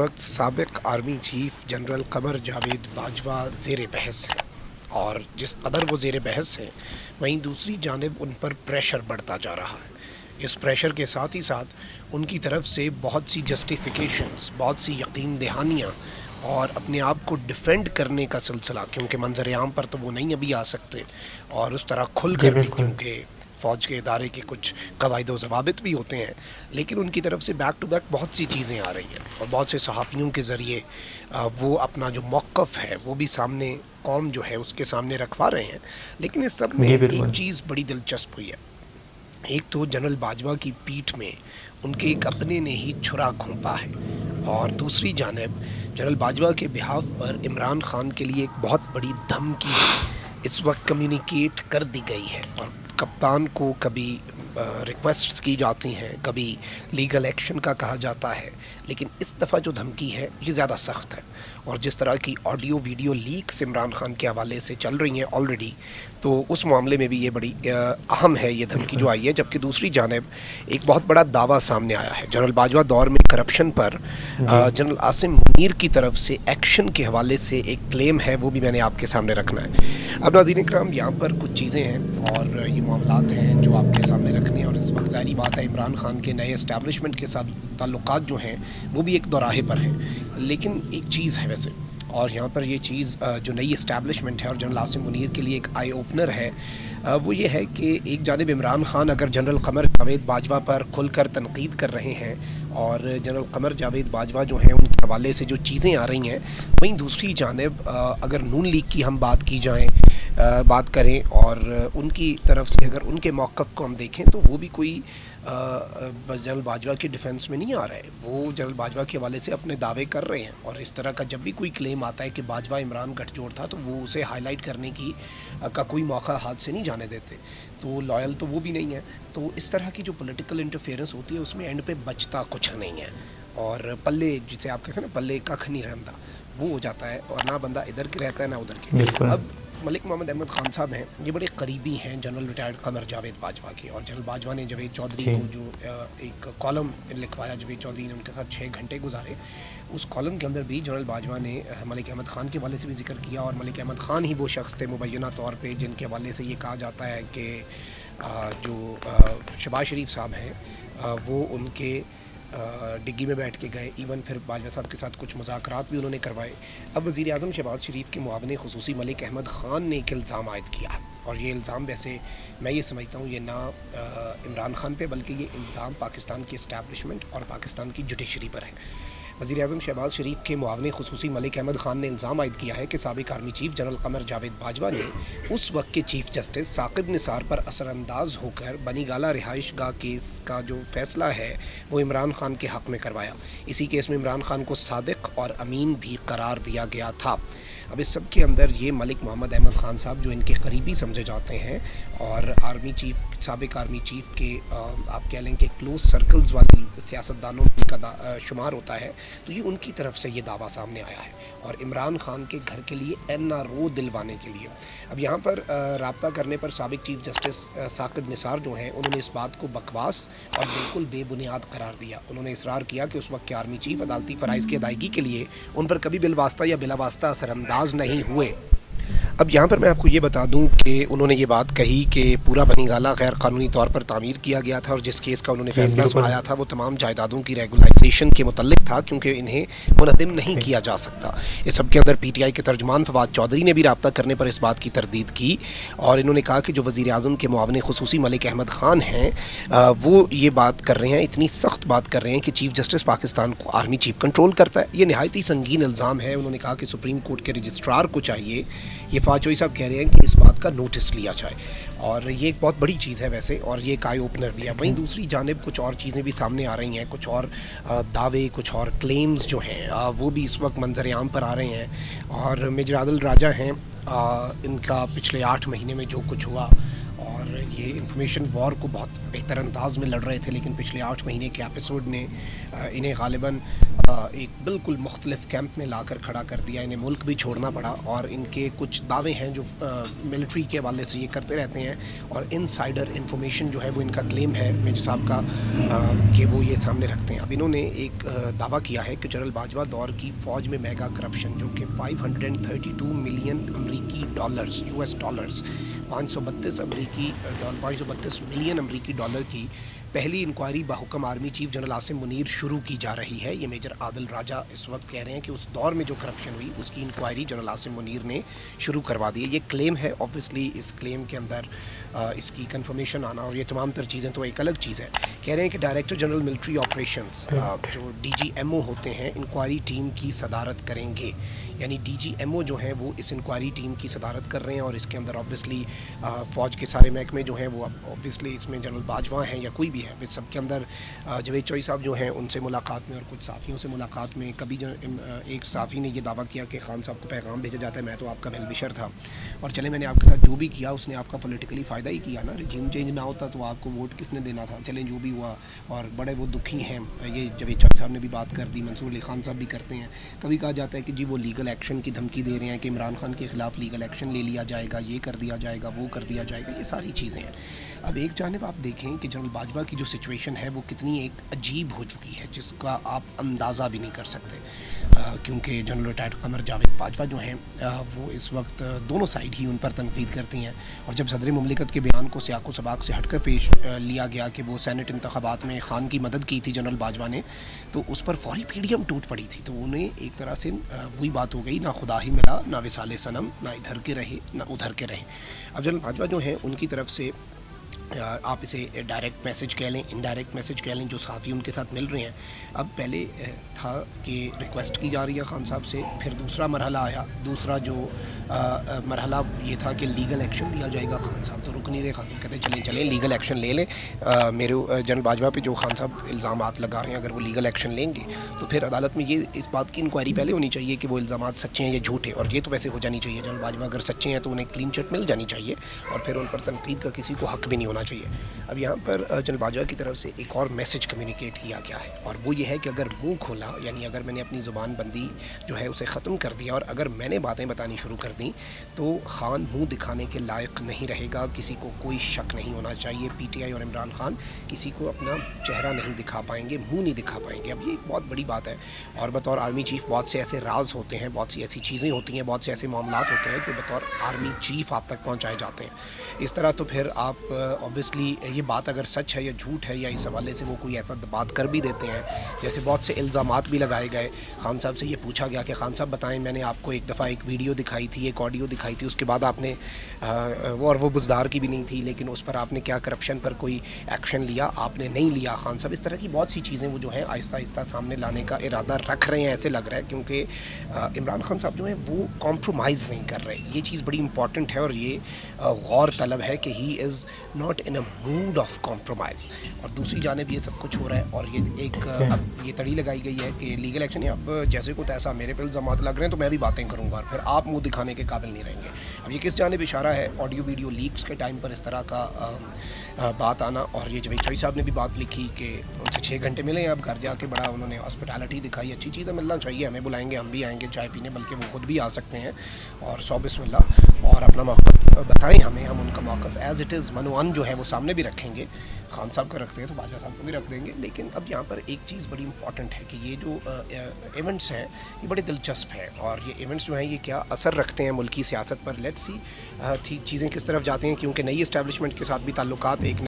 वक्त साबिक army chief general Qamar Javed Bajwa ज़ेर बहस हैं और जिस कदर वो ज़ेर बहस हैं वहीं दूसरी जानिब उन पर प्रेशर बढ़ता जा रहा है। इस प्रेशर के साथ ही साथ उनकी तरफ से बहुत सी जस्टिफिकेशंस, बहुत सी यकीन दहानियाँ और अपने आप को डिफेंड करने का सिलसिला, क्योंकि मंजर आम पर तो वो नहीं अभी आ सकते और उस तरह खुल जी कर भी, बिल्कुल। क्योंकि फ़ौज के इदारे के कुछ कवायद व ज़वाबित भी होते हैं, लेकिन उनकी तरफ से बैक टू बैक बहुत सी चीज़ें आ रही हैं और बहुत से सहाफ़ियों के ज़रिए वो अपना जो मौक़िफ़ है वो भी सामने कौम जो है उसके सामने रखवा रहे हैं। लेकिन इस सब में जी एक बिल्कुल। चीज़ बड़ी दिलचस्प हुई है। एक तो जनरल बाजवा की पीठ में उनके एक अपने ने ही छुरा घोंपा है और दूसरी जानब जनरल बाजवा के बिहाफ पर इमरान खान के लिए एक बहुत बड़ी धमकी इस वक्त कम्युनिकेट कर दी गई है और कप्तान को कभी रिक्वेस्ट की जाती हैं, कभी लीगल एक्शन का कहा जाता है, लेकिन इस दफ़ा जो धमकी है ये ज़्यादा सख्त है। और जिस तरह की audio video leaks Imran Khan के हवाले से चल रही हैं ऑलरेडी, तो उस मामले में भी ये बड़ी अहम है ये धमकी जो बिल्कुल। आई है। जबकि दूसरी जानब एक बहुत बड़ा दावा सामने आया है जनरल बाजवा दौर में करप्शन पर। जी। जनरल आसिम मुनीर की तरफ से एक्शन के हवाले से एक क्लेम है, वो भी मैंने आपके सामने रखना है। अब नाज़रीन इकराम, यहाँ पर कुछ चीज़ें हैं और ये मामलात हैं जो आपके सामने रखने हैं और इस वक्त ज़ाहिर बात है इमरान खान के नए इस्टेब्लिशमेंट के साथ ताल्लुकात जो हैं वो भी एक दोराहे पर हैं। लेकिन एक चीज़ है वैसे, और यहाँ पर ये चीज़ जो नई इस्टेब्लिशमेंट है और जनरल आसिम मुनीर के लिए एक आई ओपनर है, वो ये है कि एक जानिब इमरान खान अगर जनरल कमर जावेद बाजवा पर खुलकर तनकीद कर रहे हैं और जनरल कमर जावेद बाजवा जो हैं उनके हवाले से जो चीज़ें आ रही हैं, वहीं दूसरी जानिब अगर नून लीग की हम बात की जाए, बात करें और उनकी तरफ से अगर उनके मौक़िफ़ को हम देखें तो वो भी कोई जनरल बाजवा की डिफेंस में नहीं आ रहे। वो जनरल बाजवा के हवाले से अपने दावे कर रहे हैं और इस तरह का जब भी कोई क्लेम आता है कि बाजवा इमरान गठजोड़ था तो वो उसे हाईलाइट करने की का कोई मौका हाथ से नहीं जाने देते। तो लॉयल तो वो भी नहीं है। तो इस तरह की जो पॉलिटिकल इंटरफेरेंस होती है उसमें एंड पे बचता कुछ नहीं है और पल्ले, जिसे आप कहते हैं ना, पल्ले कख नहीं रहता, वो हो जाता है और ना बंदा इधर के रहता है ना उधर के। बिल्कुल। अब मलिक मोहम्मद अहमद खान साहब हैं, ये बड़े करीबी हैं जनरल रिटायर्ड कमर जावेद बाजवा के, और जनरल बाजवा ने जावेद चौधरी जी। को जो एक कॉलम लिखवाया, जावेद चौधरी ने उनके साथ 6 घंटे गुजारे, उस कॉलम के अंदर भी जनरल बाजवा ने मलिक अहमद ख़ान के हवाले से भी जिक्र किया और मलिक अहमद ख़ान ही वो शख्स थे मुबैना तौर पे जिनके हवाले से ये कहा जाता है कि जो शहबाज शरीफ साहब हैं वो उनके डिग्गी में बैठ के गए। इवन फिर बाजवा साहब के साथ कुछ मुज़ाकरात भी उन्होंने करवाए। अब वज़ीर आज़म शहबाज शरीफ के मुआवने ख़ुसूसी मलिक अहमद ख़ान ने एक इल्ज़ाम आयद किया है और ये इल्ज़ाम वैसे मैं ये समझता हूँ ये ना इमरान खान पे बल्कि ये इल्ज़ाम पाकिस्तान की इस्टेब्लिशमेंट और पाकिस्तान की जुडिशरी पर है। वज़ीर आज़म शहबाज शरीफ के मुआवने ख़ुसूसी मलिक अहमद ख़ान ने इल्ज़ाम आयद किया है कि साबिक़ army chief general Qamar Javed Bajwa ने उस वक्त के चीफ जस्टिस साकिब निसार पर असरअंदाज होकर बनी गाला रिहाइश गाह केस का जो फ़ैसला है वो इमरान खान के हक़ में करवाया। इसी केस में इमरान खान को सादिक और अमीन भी करार दिया गया था। अब इस सब के अंदर ये मलिक मोहम्मद अहमद ख़ान साहब जो इनके करीबी समझे जाते हैं और आर्मी चीफ, साबिक़ आर्मी चीफ के आप कह लें कि क्लोज सर्कल्स वाले सियासतदानों का शुमार होता है, तो ये उनकी तरफ से ये दावा सामने आया है और इमरान खान के घर के लिए NRO दिलवाने के लिए। अब यहाँ पर राब्ता करने पर साबिक़ चीफ जस्टिस साकिब निसार जो हैं उन्होंने इस बात को बकवास और बिल्कुल बेबुनियाद करार दिया। उन्होंने इसरार किया कि उस वक्त के आर्मी चीफ अदालती फ़राइज़ की अदायगी के लिए उन पर कभी बिलवास्ता या बिलावास्ता असरअंदाज नहीं हुए। अब यहाँ पर मैं आपको ये बता दूँ कि उन्होंने ये बात कही कि पूरा बनी गाला गैर कानूनी तौर पर तामीर किया गया था और जिस केस का उन्होंने जी फैसला बिल्कुल। सुनाया था वो तमाम जायदादों की रेगुलाइजेशन के मुतल्लिक था, क्योंकि इन्हें मुनहदिम नहीं किया जा सकता। इस सब के अंदर PTI के तर्जुमान फवाद चौधरी ने भी रब्ता करने पर इस बात की तरदीद की और इन्होंने कहा कि जो वज़ीर आज़म के मुआवने ख़ुसूसी मलिक अहमद ख़ान हैं वो ये बात कर रहे हैं, इतनी सख्त बात कर रहे हैं कि चीफ जस्टिस पाकिस्तान को आर्मी चीफ कंट्रोल करता है। ये नहायत ही संगीन इल्ज़ाम है। उन्होंने कहा कि सुप्रीम कोर्ट के रजिस्ट्रार को चाहिए, ये फाचोई साहब कह रहे हैं कि इस बात का नोटिस लिया जाए और ये एक बहुत बड़ी चीज़ है वैसे, और ये एक आई ओपनर भी है। वहीं दूसरी जानिब कुछ और चीज़ें भी सामने आ रही हैं, कुछ और दावे, कुछ और क्लेम्स जो हैं वो भी इस वक्त मंजर आम पर आ रहे हैं और मेजर आदिल राजा हैं, इनका पिछले 8 महीने में जो कुछ हुआ اور یہ انفارمیشن وار کو بہت بہتر انداز میں لڑ رہے تھے، لیکن پچھلے 8 مہینے کے ایپیسوڈ نے انہیں غالباً ایک بالکل مختلف کیمپ میں لا کر کھڑا کر دیا. انہیں ملک بھی چھوڑنا پڑا، اور ان کے کچھ دعوے ہیں جو ملٹری کے حوالے سے یہ کرتے رہتے ہیں، اور ان سائڈر انفارمیشن جو ہے وہ ان کا کلیم ہے میجر صاحب کا کہ وہ یہ سامنے رکھتے ہیں. اب انہوں نے ایک دعویٰ کیا ہے کہ جنرل باجوہ دور کی فوج میں میگا کرپشن جو کہ 532 ملین امریکی ڈالرز US ڈالرز 532 ملین امریکی ڈالر کی پہلی انکوائری بحکم army chief general Asim Munir شروع کی جا رہی ہے. یہ میجر عادل راجہ اس وقت کہہ رہے ہیں کہ اس دور میں جو کرپشن ہوئی اس کی انکوائری جنرل عاصم منیر نے شروع کروا دی ہے. یہ کلیم ہے، اوبویسلی اس کلیم کے اندر اس کی کنفرمیشن آنا اور یہ تمام تر چیزیں تو ایک الگ چیز ہے. کہہ رہے ہیں کہ ڈائریکٹر جنرل ملٹری آپریشنز جو DGMO ہوتے ہیں انکوائری ٹیم کی صدارت کریں گے. یعنی DGMO جو ہیں وہ اس انکوائری ٹیم کی صدارت کر رہے ہیں، اور اس کے اندر اوبویسلی فوج کے سارے محکمے جو ہیں وہ اوبویسلی اس میں جنرل باجوہ ہیں یا کوئی بھی ہے، سب کے اندر جاوید چوئی صاحب جو ہیں ان سے ملاقات میں اور کچھ صحافیوں سے ملاقات میں کبھی ایک صحافی نے یہ دعویٰ کیا کہ خان صاحب کو پیغام بھیجا جاتا ہے میں تو آپ کا ویل وشر تھا، اور چلے میں نے آپ کے ساتھ جو بھی کیا اس نے آپ کا پولیٹیکلی فائدہ ہی کیا نا. رجیم چینج نہ ہوتا تو آپ کو ووٹ کس نے دینا تھا؟ چلیں جو بھی ہوا، اور بڑے وہ دکھی ہیں. یہ جاوید چوئی صاحب نے بھی بات کر دی، منصور علی خان صاحب بھی کرتے ہیں. کبھی کہا جاتا ہے کہ جی وہ لیگل ایکشن کی دھمکی دے رہے ہیں کہ عمران خان کے خلاف لیگل ایکشن لے لیا جائے گا، یہ کر دیا جائے گا، وہ کر دیا جائے گا. یہ ساری چیزیں ہیں. اب ایک جانب آپ دیکھیں کہ جنرل باجوہ کی جو سچویشن ہے وہ کتنی ایک عجیب ہو چکی ہے جس کا آپ اندازہ بھی نہیں کر سکتے، کیونکہ جنرل ریٹائرڈ قمر جاوید باجوہ جو ہیں وہ اس وقت دونوں سائڈ ہی ان پر تنقید کرتی ہیں. اور جب صدر مملکت کے بیان کو سیاق و سباق سے ہٹ کر پیش لیا گیا کہ وہ سینٹ انتخابات میں خان کی مدد کی تھی جنرل باجوہ نے، تو اس پر فوری PDM ٹوٹ پڑی تھی. تو انہیں ایک طرح سے وہی بات ہو گئی، نہ خدا ہی ملا، نہ وصال صنم، نہ ادھر کے رہے نہ ادھر کے رہے. اب جنرل باجوہ جو ہیں ان کی طرف سے آپ اسے ڈائریکٹ میسج کہہ لیں، انڈائریکٹ میسج کہہ لیں، جو صحافی ان کے ساتھ مل رہے ہیں. اب پہلے تھا کہ ریکویسٹ کی جا رہی ہے خان صاحب سے، پھر دوسرا مرحلہ آیا. دوسرا جو مرحلہ یہ تھا کہ لیگل ایکشن لیا جائے گا. خان صاحب تو رک نہیں رہے، خان صاحب کہتے ہیں چلیں لیگل ایکشن لے لیں. میرے جنرل باجوہ پہ جو خان صاحب الزامات لگا رہے ہیں اگر وہ لیگل ایکشن لیں گے تو پھر عدالت میں یہ اس بات کی انکوائری پہلے ہونی چاہیے کہ وہ الزامات سچے ہیں یا جھوٹے، اور یہ تو ویسے ہو جانی چاہیے. جنرل باجوہ اگر سچے ہیں تو انہیں کلین چٹ مل جانی چاہیے، اور پھر ان پر تنقید کا کسی کو حق بھی نہیں ہونا چاہیے. اب یہاں پر جنرل باجوہ کی طرف سے ایک اور میسج کمیونیکیٹ کیا گیا ہے، اور وہ یہ ہے کہ اگر منہ کھولا، یعنی اگر میں نے اپنی زبان بندی جو ہے اسے ختم کر دیا اور اگر میں نے باتیں بتانی شروع کر دیں تو خان منہ دکھانے کے لائق نہیں رہے گا. کسی کو کوئی شک نہیں ہونا چاہیے. PTI اور عمران خان کسی کو اپنا چہرہ نہیں دکھا پائیں گے، منہ نہیں دکھا پائیں گے. اب یہ ایک بہت بڑی بات ہے، اور بطور آرمی چیف بہت سے ایسے راز ہوتے ہیں، بہت سی ایسی چیزیں ہوتی ہیں، بہت سے ایسے معاملات ہوتے ہیں جو بطور آرمی چیف آپ تک پہنچائے جاتے ہیں. اس طرح تو پھر آپ اوبویسلی یہ بات اگر سچ ہے یا جھوٹ ہے یا اس حوالے سے وہ کوئی ایسا بات کر بھی دیتے ہیں، جیسے بہت سے الزامات بھی لگائے گئے. خان صاحب سے یہ پوچھا گیا کہ خان صاحب بتائیں، میں نے آپ کو ایک دفعہ ایک ویڈیو دکھائی تھی، ایک آڈیو دکھائی تھی، اس کے بعد آپ نے وہ بزدار کی بھی نہیں تھی، لیکن اس پر آپ نے کیا کرپشن پر کوئی ایکشن لیا؟ آپ نے نہیں لیا. خان صاحب اس طرح کی بہت سی چیزیں وہ جو ہیں آہستہ آہستہ سامنے لانے کا ارادہ رکھ رہے ہیں، ایسے لگ رہا ہے، کیونکہ عمران خان صاحب جو ہیں وہ کمپرومائز نہیں کر رہے. یہ چیز بڑی امپورٹنٹ ہے، اور یہ غور طلب ہے کہ he is not in a mode of compromise. اور دوسری جانب یہ سب کچھ ہو رہا ہے، اور یہ ایک اب یہ تڑی لگائی گئی ہے کہ لیگل ایکشن ہے. اب جیسے کو تیسا میرے پہ الزامات لگ رہے ہیں تو میں بھی باتیں کروں گا، اور پھر آپ منہ دکھانے کے قابل نہیں رہیں گے. اب یہ کس جانب اشارہ ہے؟ آڈیو ویڈیو لیکس کے ٹائم پر اس طرح کا بات آنا. اور یہ جاوید چوئی صاحب نے بھی بات لکھی کہ ان سے 6 گھنٹے ملے ہیں، اب گھر جا کے بڑا انہوں نے ہاسپٹیلٹی دکھائی. اچھی چیزیں ملنا چاہیے، ہمیں بلائیں گے، ہم بھی آئیں گے چائے پینے، بلکہ وہ خود بھی آ سکتے ہیں. اور 100 بسم اللہ، اور اپنا موقف بتائیں ہمیں، ہم ان کا موقف ایز اٹ از منوان جو ہے وہ سامنے بھی رکھیں گے. خان صاحب کا رکھتے ہیں تو باجوہ صاحب کو بھی رکھ دیں گے. لیکن اب یہاں پر ایک چیز بڑی امپورٹنٹ ہے کہ یہ جو ایونٹس ہیں یہ بڑے دلچسپ ہیں، اور یہ ایونٹس جو ہیں یہ کیا اثر رکھتے ہیں ملکی سیاست پر. لیٹس سی چیزیں کس طرف جاتے ہیں، کیونکہ نئی اسٹیبلشمنٹ کے ساتھ بھی تعلقات ایک